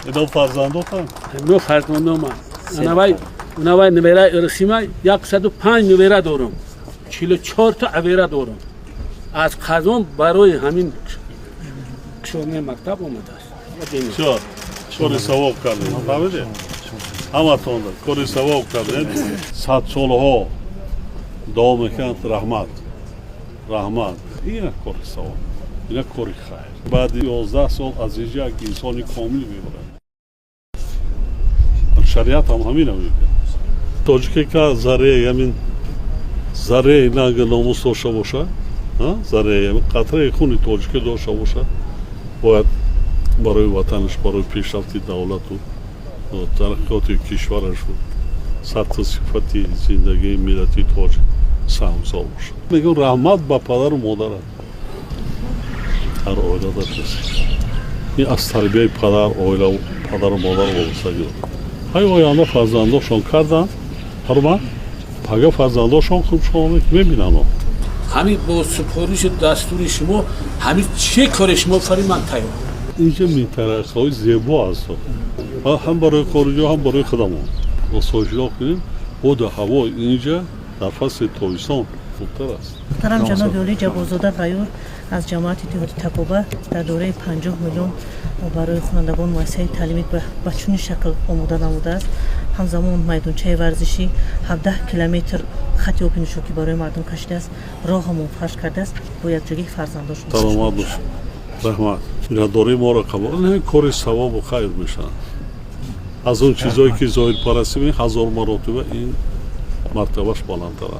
اینا فرزنداتن نو فرزندام اونوای نویره ارسیمه 105 نویره دارم 44 تا اویره دارم از قضام برای همین کشونه مکتب اومده است چرا کاری ثواب کردین فهمیدی همتون کاری ثواب کردین 100 سالها دوام میکنند رحمت این کاری ثواب این کاری خیر بعد 11 سال از اینجا یک انسانی کامل میبرد شریعت هم همین میگه توجیه که ذره همین ذره اینا اگه ناموس داشته باشه ذره همین قطره خونی توجیه داشته باشه باید برای وطنش برای پیشرفت دولت و ترقیات کشورش و سطح صفتی زندگی ملتی توجیه سهمزار باشه میگم رحمت با پدر و مادر هر اویده داشته این از تربیه پدر و مادر وابستگی های آینده فرزنداشون کردن حرمت پگه فرزنداشون خوب شما میبینن همین با سپارش دستور شما همین چه کار شما فری من تایم اینجا میترخ های زیبا است هم برای خارجی هم برای خودمون با سوژلا کنیم بود هوا اینجا در فصل تابستان خوبتر است محترم جناب ولی جوادزاده غیور از جماعت دیوت تکوبه در دوره 50 میلیون برای خوانندگان مؤسسه تعلیمی به چنین شکل آماده نموده است همزمان میدانچه ورزشی 17 کیلومتر خط آبنوشکی برای مردم کشیده است راه هم فرش کرده است با یک جگه فرزنداشون سلامت باش رحمت اینا دوره ما را قبول نه کار ثواب و خیر میشن از اون چیزایی که ظاهر پرستی می 1000 مرتبه این مرتبهش بالاتر است